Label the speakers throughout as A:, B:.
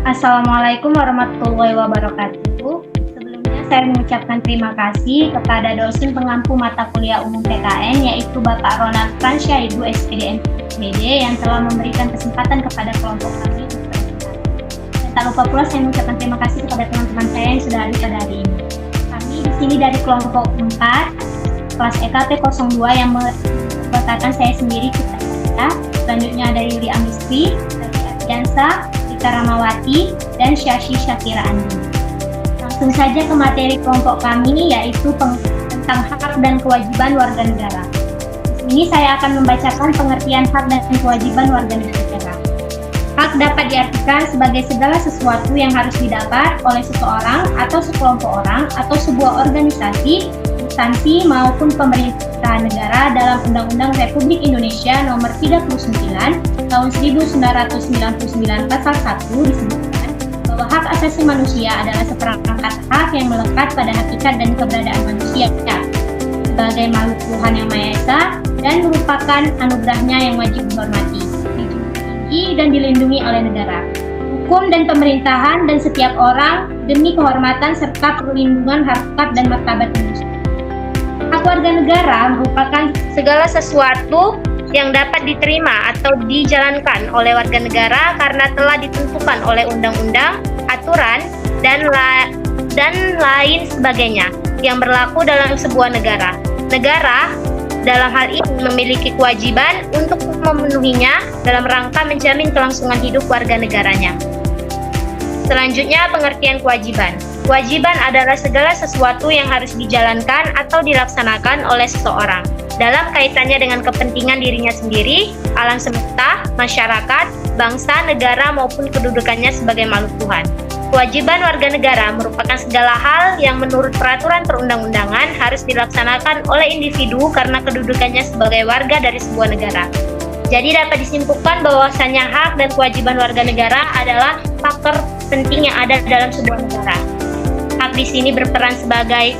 A: Assalamualaikum warahmatullahi wabarakatuh. Sebelumnya saya mengucapkan terima kasih kepada dosen pengampu mata kuliah umum PKN yaitu Bapak Ronald Fransya Ibu SPDN BD yang telah memberikan kesempatan kepada kelompok kami untuk berbicara. Dan tak lupa pula saya mengucapkan terima kasih kepada teman-teman saya yang sudah hadir pada hari ini. Kami di sini dari kelompok 4 kelas EKP 02 yang mengatakan saya sendiri kita. Selanjutnya ada Yuli Amiskri, dari Ardiansa, Rika Ramawati, dan Syashi Syakira Andi. Langsung saja ke materi kelompok kami yaitu tentang hak dan kewajiban warga negara. Di sini saya akan membacakan pengertian hak dan kewajiban warga negara. Hak dapat diartikan sebagai segala sesuatu yang harus didapat oleh seseorang atau sekelompok orang atau sebuah organisasi, instansi maupun pemerintah negara dalam Undang-Undang Republik Indonesia Nomor 39 Tahun 1999 Pasal 1 disebutkan bahwa hak asasi manusia adalah seperangkat hak yang melekat pada hakikat dan keberadaan manusia sebagai makhluk Tuhan yang Maha Esa dan merupakan anugerahnya yang wajib dihormati, dijunjung tinggi dan dilindungi oleh negara, hukum dan pemerintahan dan setiap orang demi kehormatan serta perlindungan harkat dan martabat manusia. Hak warga negara merupakan segala sesuatu yang dapat diterima atau dijalankan oleh warga negara karena telah ditentukan oleh undang-undang, aturan, dan lain sebagainya yang berlaku dalam sebuah negara. Negara dalam hal ini memiliki kewajiban untuk memenuhinya dalam rangka menjamin kelangsungan hidup warga negaranya. Selanjutnya, pengertian kewajiban. Kewajiban adalah segala sesuatu yang harus dijalankan atau dilaksanakan oleh seseorang dalam kaitannya dengan kepentingan dirinya sendiri, alam semesta, masyarakat, bangsa, negara, maupun kedudukannya sebagai makhluk Tuhan. Kewajiban warga negara merupakan segala hal yang menurut peraturan perundang-undangan harus dilaksanakan oleh individu karena kedudukannya sebagai warga dari sebuah negara. Jadi dapat disimpulkan bahwasanya hak dan kewajiban warga negara adalah faktor penting yang ada dalam sebuah negara. Hak di sini berperan sebagai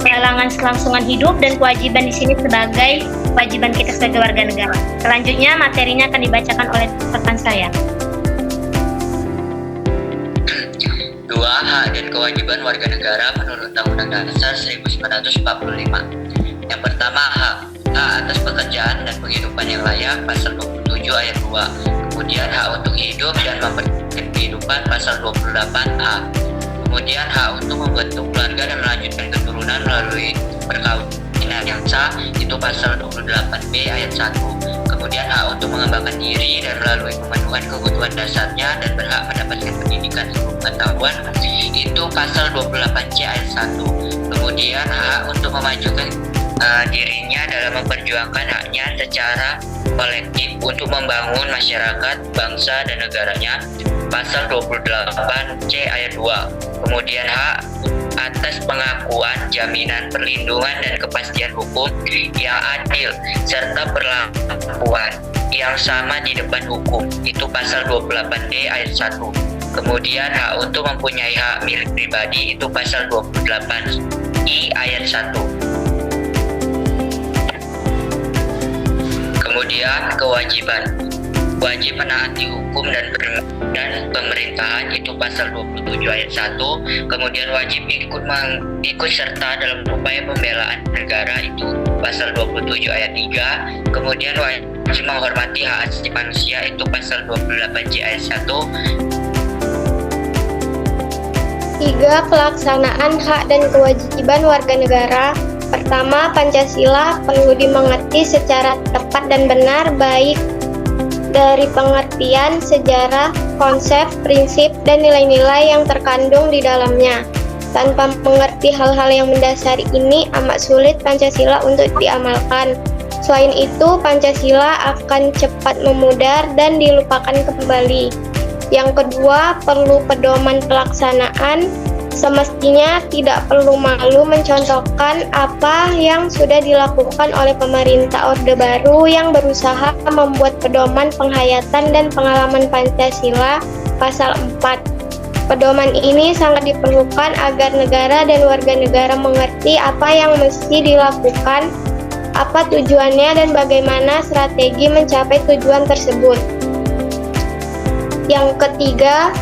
A: penghalangan kelangsungan hidup dan kewajiban di sini sebagai kewajiban kita sebagai warga negara. Selanjutnya materinya akan dibacakan oleh rekan saya.
B: 2. Hak dan kewajiban warga negara menurut Undang-Undang Dasar 1945. Yang pertama, hak atas pekerjaan dan penghidupan yang layak, pasal 27 ayat 2. Kemudian hak untuk hidup dan mempertahankan kehidupan, pasal 28A. Kemudian hak untuk membentuk keluarga dan melanjutkan keturunan melalui perkawinan yang sah, itu pasal 28B ayat 1. Kemudian hak untuk mengembangkan diri dan melalui pemenuhan kebutuhan dasarnya dan berhak mendapatkan pendidikan ilmu pengetahuan, itu pasal 28C ayat 1. Kemudian hak untuk memajukan dirinya dalam memperjuangkan haknya secara kolektif untuk membangun masyarakat, bangsa, dan negaranya, pasal 28C ayat 2. Kemudian hak atas pengakuan, jaminan, perlindungan, dan kepastian hukum yang adil serta perlakuan yang sama di depan hukum, itu pasal 28D ayat 1. Kemudian hak untuk mempunyai hak milik pribadi, itu pasal 28I ayat 1. Kemudian kewajiban wajib menaati hukum dan pemerintahan, itu pasal 27 ayat 1. Kemudian wajib ikut serta dalam upaya pembelaan negara, itu pasal 27 ayat 3. Kemudian wajib menghormati hak asasi manusia, itu pasal 28C ayat 1.
C: 3. Pelaksanaan hak dan kewajiban warga negara. Pertama, Pancasila perlu dimengerti secara tepat dan benar, baik dari pengertian, sejarah, konsep, prinsip, dan nilai-nilai yang terkandung di dalamnya. Tanpa mengerti hal-hal yang mendasari ini, amat sulit Pancasila untuk diamalkan. Selain itu, Pancasila akan cepat memudar dan dilupakan kembali. Yang kedua, perlu pedoman pelaksanaan. Semestinya tidak perlu malu mencontohkan apa yang sudah dilakukan oleh pemerintah Orde Baru yang berusaha membuat pedoman penghayatan dan pengalaman Pancasila pasal 4. Pedoman ini sangat diperlukan agar negara dan warga negara mengerti apa yang mesti dilakukan, apa tujuannya, dan bagaimana strategi mencapai tujuan tersebut. Yang ketiga,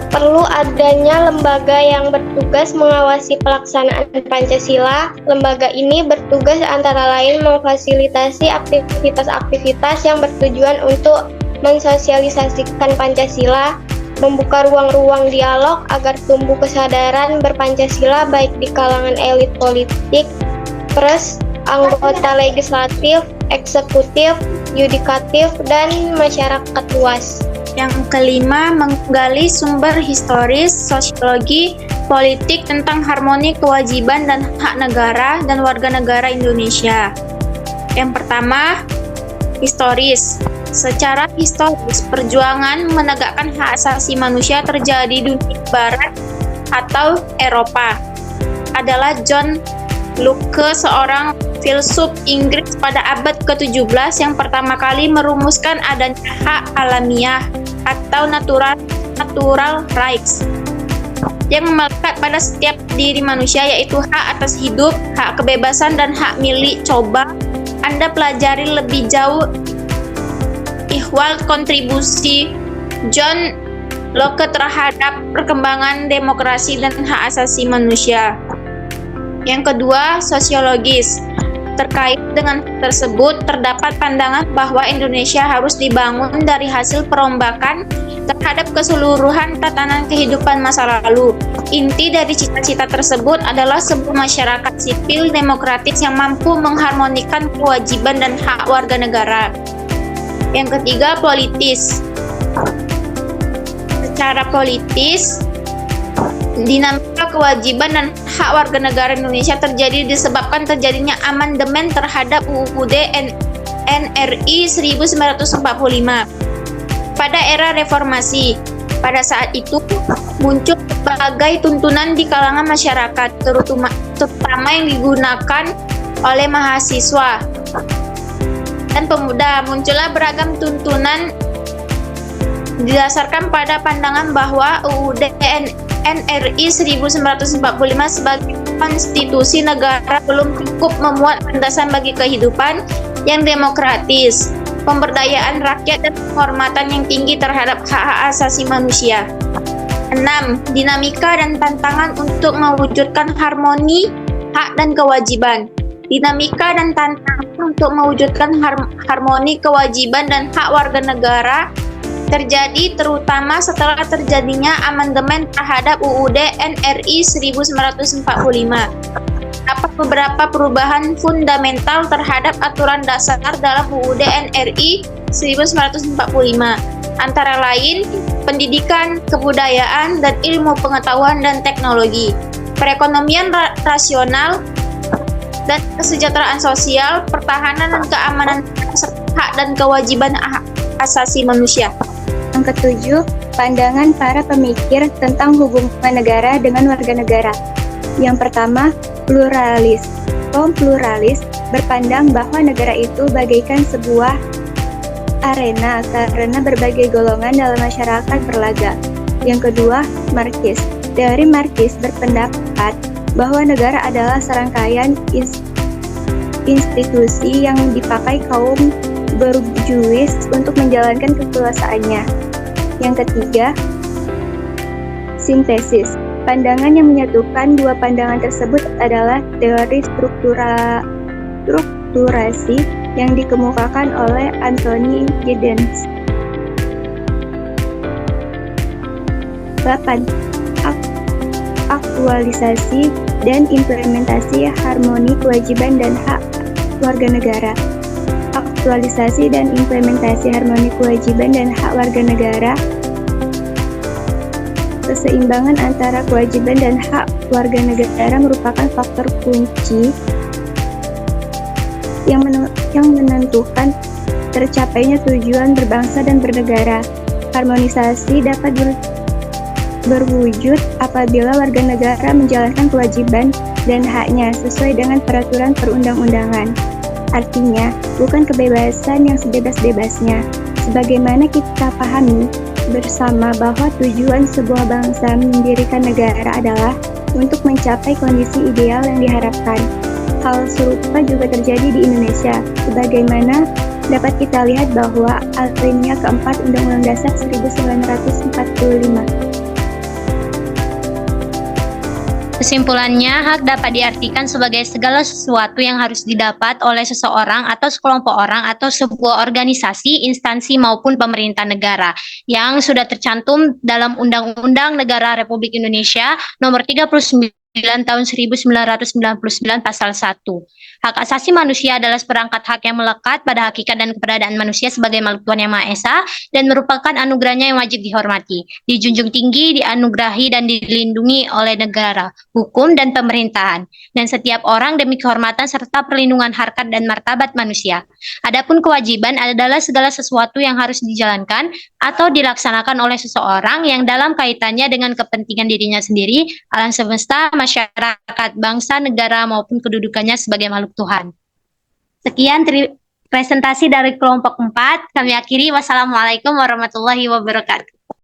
C: perlu adanya lembaga yang bertugas mengawasi pelaksanaan Pancasila. Lembaga ini bertugas antara lain memfasilitasi aktivitas-aktivitas yang bertujuan untuk mensosialisasikan Pancasila, membuka ruang-ruang dialog agar tumbuh kesadaran berpancasila baik di kalangan elit politik, pers, anggota legislatif, eksekutif, yudikatif, dan masyarakat luas.
D: Yang kelima, menggali sumber historis, sosiologi, politik tentang harmoni kewajiban dan hak negara dan warga negara Indonesia. Yang pertama, historis. Secara historis, perjuangan menegakkan hak asasi manusia terjadi di dunia Barat atau Eropa adalah John Locke, seorang filsuf Inggris pada abad ke-17 yang pertama kali merumuskan adanya hak alamiah atau natural rights yang melekat pada setiap diri manusia, yaitu hak atas hidup, hak kebebasan, dan hak milik. Coba Anda pelajari lebih jauh ihwal kontribusi John Locke terhadap perkembangan demokrasi dan hak asasi manusia. Yang kedua, sosiologis. Terkait dengan tersebut, terdapat pandangan bahwa Indonesia harus dibangun dari hasil perombakan terhadap keseluruhan tatanan kehidupan masa lalu. Inti dari cita-cita tersebut adalah sebuah masyarakat sipil demokratis yang mampu mengharmonikan kewajiban dan hak warga negara. Yang ketiga, politis. Secara politis, dinamika kewajiban dan hak warga negara Indonesia terjadi disebabkan terjadinya amandemen terhadap UUD NRI 1945 pada era reformasi. Pada saat itu muncul berbagai tuntunan di kalangan masyarakat, terutama yang digunakan oleh mahasiswa dan pemuda. Muncullah beragam tuntunan didasarkan pada pandangan bahwa UUD NRI 1945 sebagai konstitusi negara belum cukup memuat landasan bagi kehidupan yang demokratis, pemberdayaan rakyat, dan penghormatan yang tinggi terhadap hak-hak asasi manusia. 6. Dinamika dan tantangan untuk mewujudkan harmoni hak dan kewajiban. Dinamika dan tantangan untuk mewujudkan harmoni kewajiban dan hak warga negara terjadi terutama setelah terjadinya amandemen terhadap UUD NRI 1945. Terdapat beberapa perubahan fundamental terhadap aturan dasar dalam UUD NRI 1945, antara lain pendidikan, kebudayaan, dan ilmu pengetahuan dan teknologi, perekonomian rasional, dan kesejahteraan sosial, pertahanan dan keamanan, serta hak dan kewajiban asasi manusia.
E: Yang ketujuh, pandangan para pemikir tentang hubungan negara dengan warga negara. Yang pertama, pluralis. Kaum pluralis berpandang bahwa negara itu bagaikan sebuah arena karena berbagai golongan dalam masyarakat berlaga. Yang kedua, Marxis. Dari Marxis berpendapat bahwa negara adalah serangkaian institusi yang dipakai kaum berjuis untuk menjalankan kekuasaannya. Yang ketiga, sintesis. Pandangan yang menyatukan dua pandangan tersebut adalah teori strukturasi yang dikemukakan oleh Anthony Giddens. 8. Aktualisasi dan implementasi harmoni kewajiban dan hak warga negara. Aktualisasi dan implementasi harmoni kewajiban dan hak warga negara. Keseimbangan antara kewajiban dan hak warga negara merupakan faktor kunci yang menentukan tercapainya tujuan berbangsa dan bernegara. Harmonisasi dapat berwujud apabila warga negara menjalankan kewajiban dan haknya sesuai dengan peraturan perundang-undangan. Artinya, bukan kebebasan yang sebebas-bebasnya. Sebagaimana kita pahami bersama bahwa tujuan sebuah bangsa mendirikan negara adalah untuk mencapai kondisi ideal yang diharapkan. Hal serupa juga terjadi di Indonesia. Sebagaimana dapat kita lihat bahwa alinea keempat Undang-Undang Dasar 1945.
A: Kesimpulannya, hak dapat diartikan sebagai segala sesuatu yang harus didapat oleh seseorang atau sekelompok orang atau sebuah organisasi, instansi maupun pemerintah negara yang sudah tercantum dalam Undang-Undang Negara Republik Indonesia Nomor 39 tahun 1999 Pasal 1. Hak asasi manusia adalah seperangkat hak yang melekat pada hakikat dan keberadaan manusia sebagai makhluk Tuhan Yang Maha Esa dan merupakan anugerahnya yang wajib dihormati, dijunjung tinggi, dianugerahi, dan dilindungi oleh negara, hukum, dan pemerintahan, dan setiap orang demi kehormatan serta perlindungan harkat dan martabat manusia. Adapun kewajiban adalah segala sesuatu yang harus dijalankan atau dilaksanakan oleh seseorang yang dalam kaitannya dengan kepentingan dirinya sendiri, alam semesta, masyarakat, bangsa, negara, maupun kedudukannya sebagai makhluk Tuhan. Sekian presentasi dari kelompok 4. Kami akhiri. Wassalamualaikum warahmatullahi wabarakatuh.